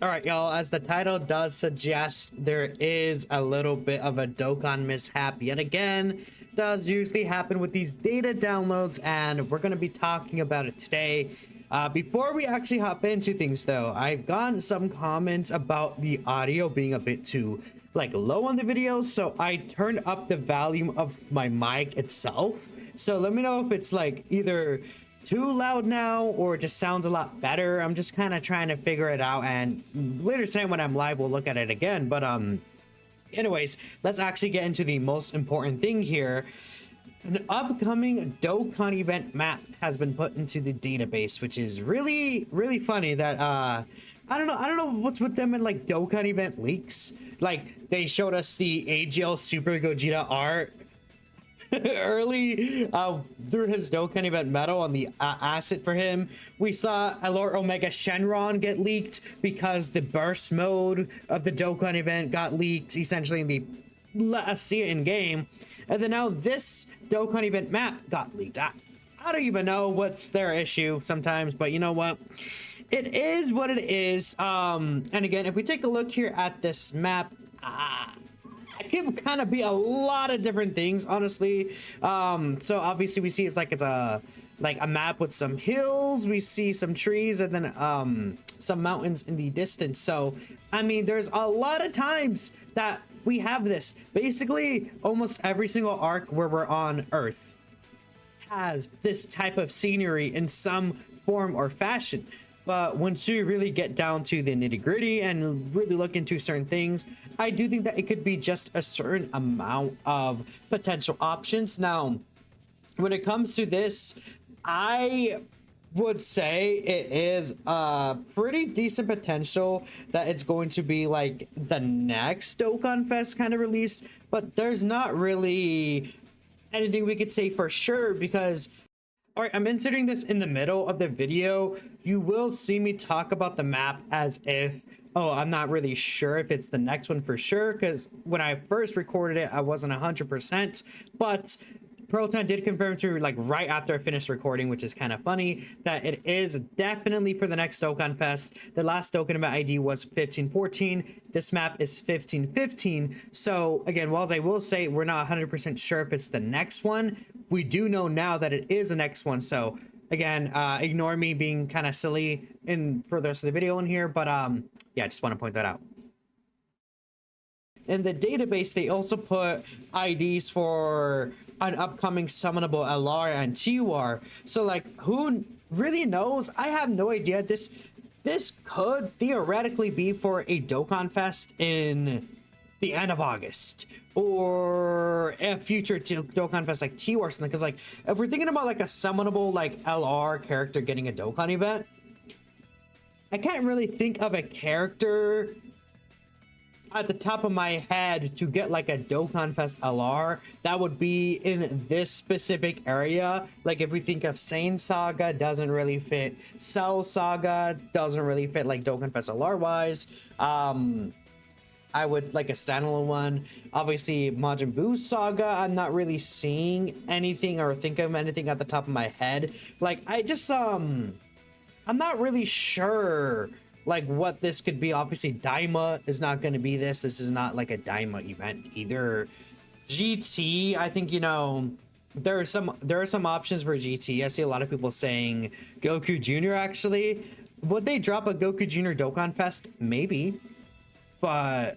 All right, y'all, as the title does suggest, there is a little bit of a Dokkan mishap yet again. Does usually happen with these data downloads, and we're going to be talking about it today. Before we actually hop into things, though, I've gotten some comments about the audio being a bit too low on the videos, so I turned up the volume of my mic itself. So let me know if it's either too loud now or it just sounds a lot better. I'm just kind of trying to figure it out, and later tonight when I'm live we'll look at it again. But anyways, let's actually get into the most important thing here. An upcoming Dokkan event map has been put into the database, which is really funny that I don't know what's with them and Dokkan event leaks. They showed us the AGL Super Gogeta art early through his Dokkan event medal on the asset for him. We saw Lord Omega Shenron get leaked because the burst mode of the Dokkan event got leaked, essentially in the let us see it in game. And then now this Dokkan event map got leaked. I don't even know what's their issue sometimes, but you know what, it is what it is. And again, if we take a look here at this map, it can kind of be a lot of different things, honestly. So obviously we see it's a map with some hills, we see some trees, and then some mountains in the distance. So I mean, there's a lot of times that we have this. Basically almost every single arc where we're on Earth has this type of scenery in some form or fashion. But once you really get down to the nitty-gritty and really look into certain things, I do think that it could be just a certain amount of potential options. Now, when it comes to this, I would say it is a pretty decent potential that it's going to be the next Dokkanfest kind of release, but there's not really anything we could say for sure because, all right, I'm inserting this in the middle of the video. You will see me talk about the map as if, oh, I'm not really sure if it's the next one for sure, because when I first recorded it, I wasn't 100%, but Proton did confirm to right after I finished recording, which is kind of funny, that it is definitely for the next Dokkanfest. The last Dokkan event ID was 1514. This map is 1515. So again, whilst I will say we're not 100% sure if it's the next one, we do know now that it is the next one. So again, ignore me being kind of silly for the rest of the video in here, but yeah, I just want to point that out. In the database, they also put IDs for an upcoming summonable LR and TUR. So who really knows? I have no idea. This could theoretically be for a Dokkanfest in the end of August, or a future Dokkanfest TUR or something. Because if we're thinking about a summonable LR character getting a Dokkan event, I can't really think of a character at the top of my head to get a Dokkanfest LR that would be in this specific area. If we think of Sane Saga, doesn't really fit. Cell Saga doesn't really fit Dokkanfest LR wise. I would a standalone one. Obviously Majin Buu Saga, I'm not really seeing anything or think of anything at the top of my head. I just I'm not really sure what this could be. Obviously Daima is not going to be this is not a Daima event either. GT, I think, you know, there are some options for GT. I see a lot of people saying Goku Jr. Actually, would they drop a Goku Jr. Dokkanfest? Maybe, but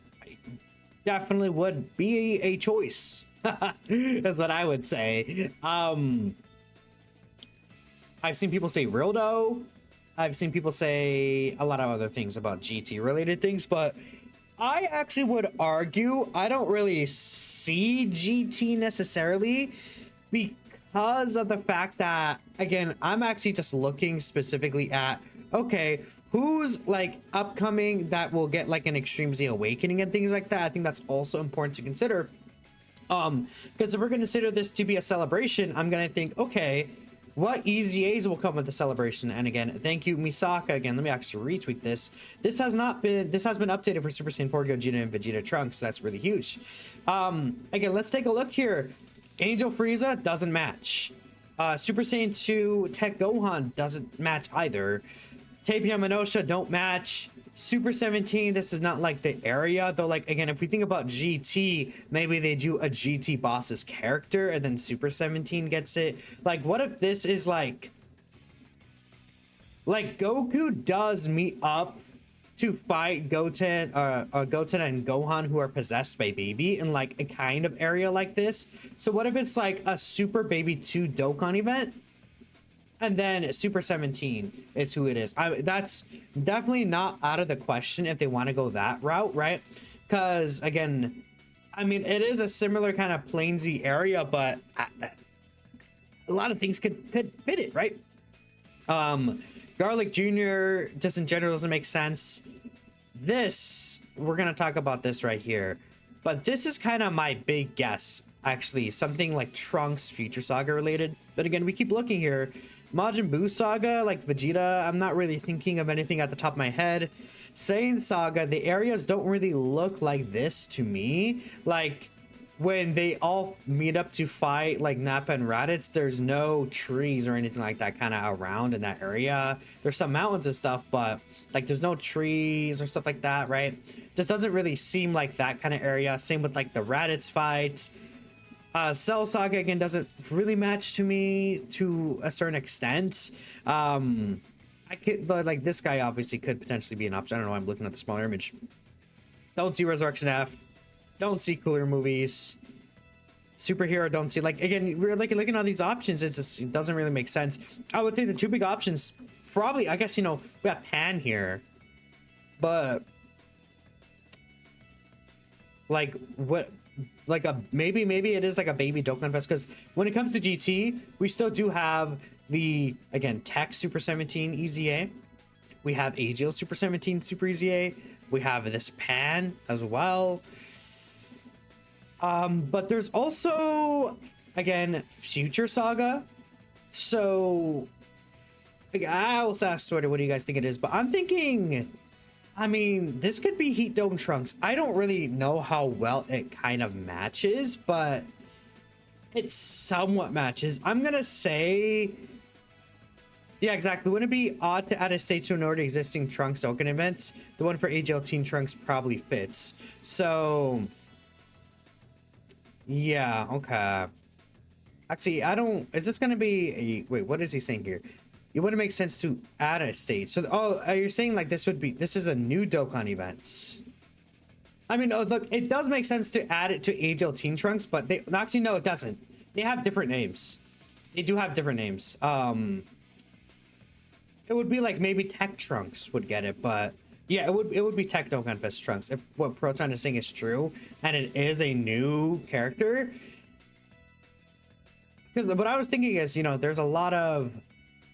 definitely would be a choice. That's what I would say. I've seen people say Rildo. I've seen people say a lot of other things about GT related things, but I actually would argue I don't really see GT necessarily because of the fact that, again, I'm actually just looking specifically at, okay, who's upcoming that will get an Extreme Z Awakening and things like that. I think that's also important to consider. Because if we're going to consider this to be a celebration, I'm going to think, okay, what EZAs will come with the celebration? And again, thank you, Misaka. Again, let me actually retweet this. This has been updated for Super Saiyan 4 Gogeta and Vegeta Trunks. So that's really huge. Again, let's take a look here. Angel Frieza doesn't match. Super Saiyan 2 Tech Gohan doesn't match either. Tapion Minosha don't match. Super 17, this is not like the area though. Like again, if we think about GT, maybe they do a GT boss's character and then Super 17 gets it. Like what if this is like Goku does meet up to fight Goten and Gohan, who are possessed by Baby, in like a kind of area like this. So what if it's like a Super Baby 2 Dokkan event, and then Super 17 is who it is? That's definitely not out of the question if they want to go that route, right? Because again, I mean, it is a similar kind of plainsy area, but a lot of things could fit it, right? Garlic Jr. just in general doesn't make sense. This, we're gonna talk about this right here, but this is kind of my big guess, actually, something like Trunks Future Saga related. But again, we keep looking here. Majin Buu Saga, like Vegeta, I'm not really thinking of anything at the top of my head. Saiyan Saga, the areas don't really look like this to me. Like when they all meet up to fight like Nappa and Raditz, there's no trees or anything like that kind of around in that area. There's some mountains and stuff, but like there's no trees or stuff like that, right? Just doesn't really seem like that kind of area. Same with like the Raditz fights. Cell Saga again doesn't really match to me to a certain extent. I could like this guy obviously could potentially be an option. I don't know. I'm looking at the smaller image. Don't see Resurrection F. Don't see cooler movies. Superhero, don't see. Like again, we're like looking at all these options. It doesn't really make sense. I would say the two big options, probably. I guess we have Pan here, but like what? Like maybe it is like a baby Dokkanfest, because when it comes to GT, we still do have the again Tech Super 17 EZA. We have AGL Super 17 Super EZA. We have this Pan as well. But there's also, again, Future Saga. So, I also asked Twitter, what do you guys think it is? But I'm thinking, I mean, this could be Heat Dome Trunks. I don't really know how well it kind of matches, but it somewhat matches. I'm gonna say, yeah, exactly. Wouldn't it be odd to add a stage to an already existing Trunks Dokkan event? The one for AGL Teen Trunks probably fits. So... yeah, okay. Actually, I don't... is this going to be a... wait, what is he saying here? It wouldn't make sense to add a stage. So, oh, you're saying like this would be... this is a new Dokkan event. I mean, oh, look, it does make sense to add it to AGL Teen Trunks, but they... actually, no, it doesn't. They have different names. They do have different names. It would be like maybe Tech Trunks would get it, but... yeah, it would be Tech Dokkanfest Trunks if what Proton is saying is true, and it is a new character. Because what I was thinking is, there's a lot of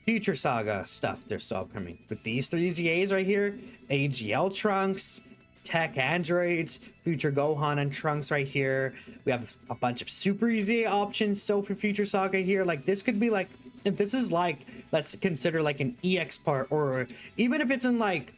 Future Saga stuff there's still upcoming. With these three ZAs right here, AGL Trunks, Tech Androids, Future Gohan and Trunks right here. We have a bunch of Super EZA options still for Future Saga here. Like, this could be like, if this is like, let's consider like an EX part, or even if it's in like,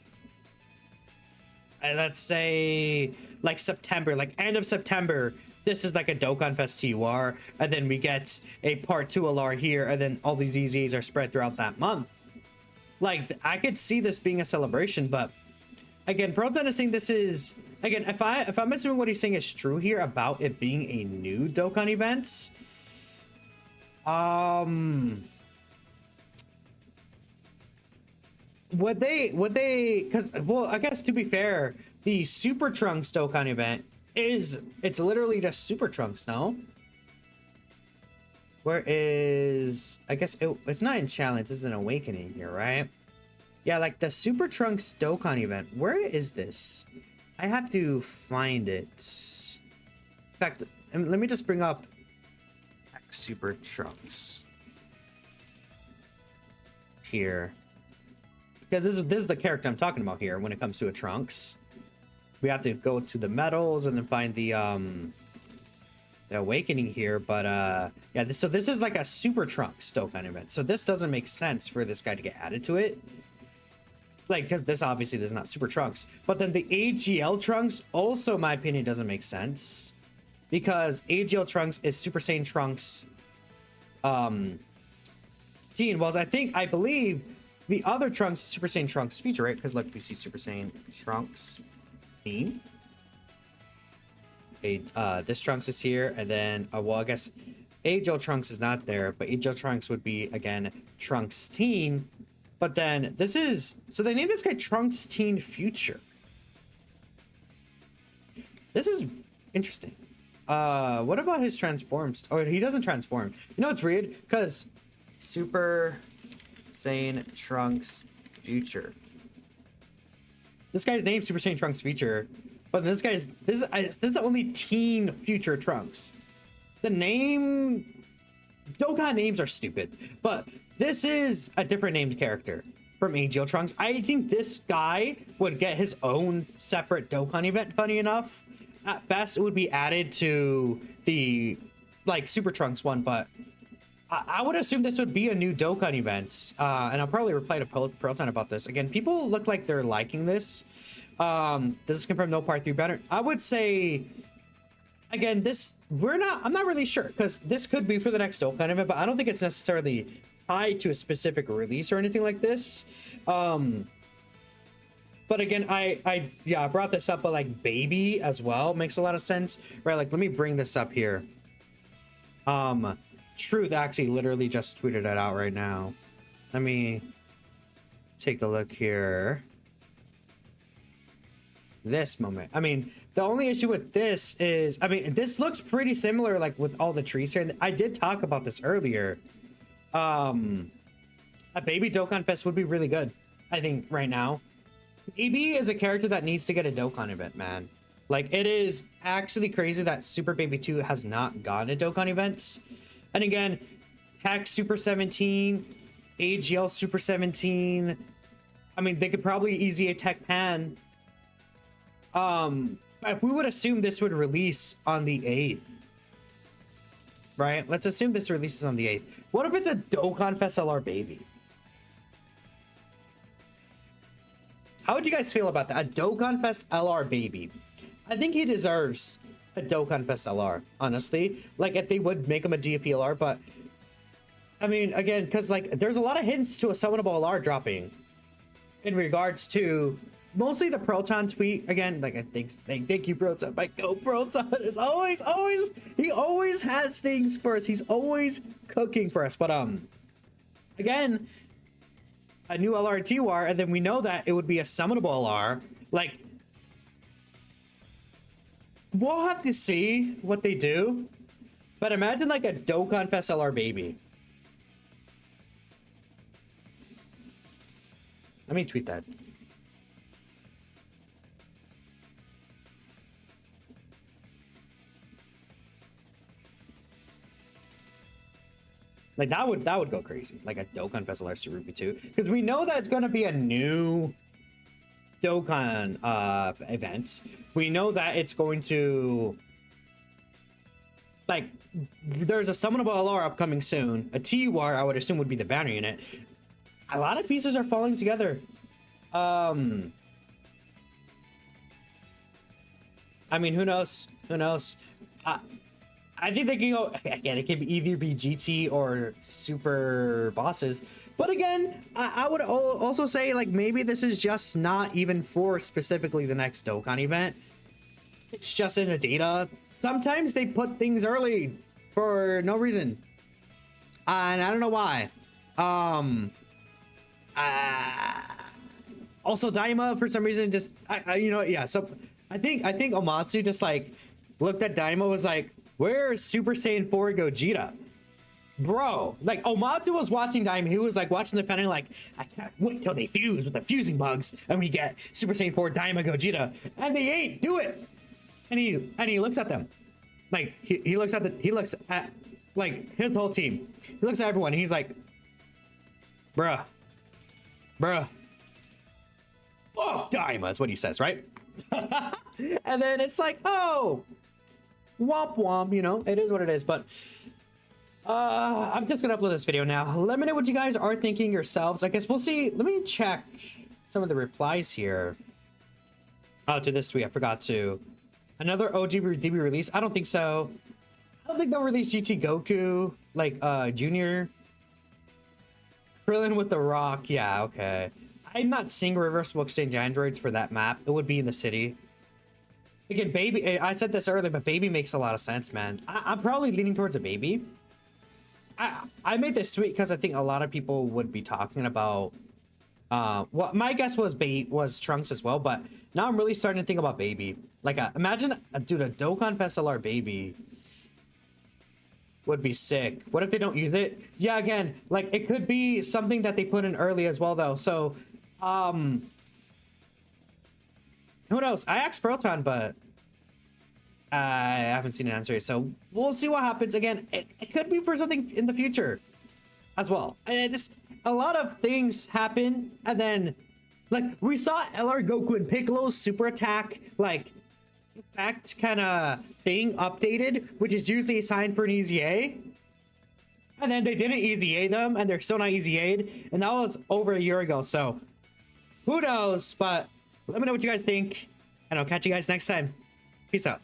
let's say like September, like end of September, this is like a Dokkanfest TUR, and then we get a part 2 LR here, and then all these EZAs are spread throughout that month. Like, I could see this being a celebration, but again, Proton is saying this is, again, if I'm assuming what he's saying is true here about it being a new Dokkan event, would they, because, well, I guess to be fair, the Super Trunks Dokkan event it's literally just Super Trunks, no? Where is, I guess it's not in Challenge, it's an Awakening here, right? Yeah, like the Super Trunks Dokkan event, where is this? I have to find it. In fact, let me just bring up Super Trunks here. Because this is the character I'm talking about here when it comes to a Trunks. We have to go to the medals and then find the Awakening here, but yeah, this is like a Super Trunks Dokkan event. So this doesn't make sense for this guy to get added to it. Like, because this obviously is not Super Trunks. But then the AGL Trunks also, in my opinion, doesn't make sense. Because AGL Trunks is Super Saiyan Trunks Teen. Well, I believe the other Trunks is Super Saiyan Trunks Future, right? Because look, we see Super Saiyan Trunks Team. This Trunks is here, and then well, I guess Age-Old Trunks is not there, but Age-Old Trunks would be again Trunks Teen. But then this is, so they named this guy Trunks Teen Future. This is interesting. What about his transforms? Oh, he doesn't transform. You know what's weird? Because Super Saiyan Trunks Future. This guy's named Super Saiyan Trunks Future, but this is the only teen Future Trunks. The name, Dokkan names are stupid, but this is a different named character from Age-Old Trunks. I think this guy would get his own separate Dokkan event, funny enough. At best, it would be added to the, like, Super Trunks one, but I would assume this would be a new Dokkan event. And I'll probably reply to Proton about this. Again, people look like they're liking this. This is confirmed no part 3 banner. I would say, again, I'm not really sure, because this could be for the next Dokkan event, but I don't think it's necessarily tied to a specific release or anything like this. But again, I brought this up, but like baby as well makes a lot of sense, right? Like, let me bring this up here. Truth actually literally just tweeted it out right now. Let me take a look here. This moment. I mean, the only issue with this is, I mean, this looks pretty similar, like with all the trees here. And I did talk about this earlier. A baby Dokkanfest would be really good, I think, right now. Baby is a character that needs to get a Dokkan event, man. Like, it is actually crazy that Super Baby 2 has not gotten a Dokkan event. And again, Tech Super 17, AGL Super 17. I mean, they could probably easy attack Pan. If we would assume this would release on the 8th, right? Let's assume this releases on the 8th. What if it's a Dokkanfest LR baby? How would you guys feel about that? A Dokkanfest LR baby. I think he deserves a Dokkanfest LR, honestly. Like, if they would make him a DFP but I mean, again, because like there's a lot of hints to a summonable LR dropping in regards to mostly the Proton tweet. Again, like, I think, thank you, Proton. Like, go Proton is always, he always has things for us. He's always cooking for us. But again, a new LR TWR, and then we know that it would be a summonable LR. Like, we'll have to see what they do. But imagine like a Dokkanfest LR baby. Let me tweet that. Like, that would go crazy. Like a Dokkanfest LR Surubi 2. Because we know that it's going to be a new Dokkan event. We know that it's going to, like, there's a summonable LR upcoming soon. A TUR, I would assume, would be the banner unit. A lot of pieces are falling together. I mean, who knows? Who knows? I think they can go, again, it could either be GT or super bosses. But again, I would also say, like, maybe this is just not even for specifically the next Dokkan event. It's just in the data. Sometimes they put things early for no reason. And I don't know why. Also, Daima, for some reason, just, you know, yeah. So I think Omatsu just, like, looked at Daima, was like, where's Super Saiyan 4 Gogeta? Bro, like, Omatsu was watching Daima. He was like watching the panel, like, I can't wait till they fuse with the fusing bugs and we get Super Saiyan 4 Daima Gogeta. And they ain't do it. And he looks at them. Like, he looks at like his whole team. He looks at everyone. And he's like, bruh. Fuck Daima. That's what he says, right? And then it's like, oh, womp womp, you know, it is what it is. But I'm just gonna upload this video now. Let me know what you guys are thinking yourselves. I guess we'll see. Let me check some of the replies here. Oh, to this tweet, I forgot to. Another OGDB release? I don't think so. I don't think they'll release GT Goku, like, Junior. Krillin with the rock. Yeah, okay. I'm not seeing reversible exchange androids for that map. It would be in the city. Again, baby, I said this earlier, but baby makes a lot of sense, man. I'm probably leaning towards a baby. I made this tweet because I think a lot of people would be talking about well, my guess was Trunks as well, but now I'm really starting to think about baby. Like imagine dude, a Dokkanfest LR baby would be sick. What if they don't use it? Yeah, again, like it could be something that they put in early as well though. So who knows? I asked Proton, but I haven't seen an answer yet. So we'll see what happens. Again, it could be for something in the future as well. And it just a lot of things happen, and then like we saw LR Goku and Piccolo's super attack like effect kind of thing updated, which is usually a sign for an easy A. And then they didn't easy A them, and they're still not easy A'd, and that was over a year ago. So who knows? But let me know what you guys think, and I'll catch you guys next time. Peace out.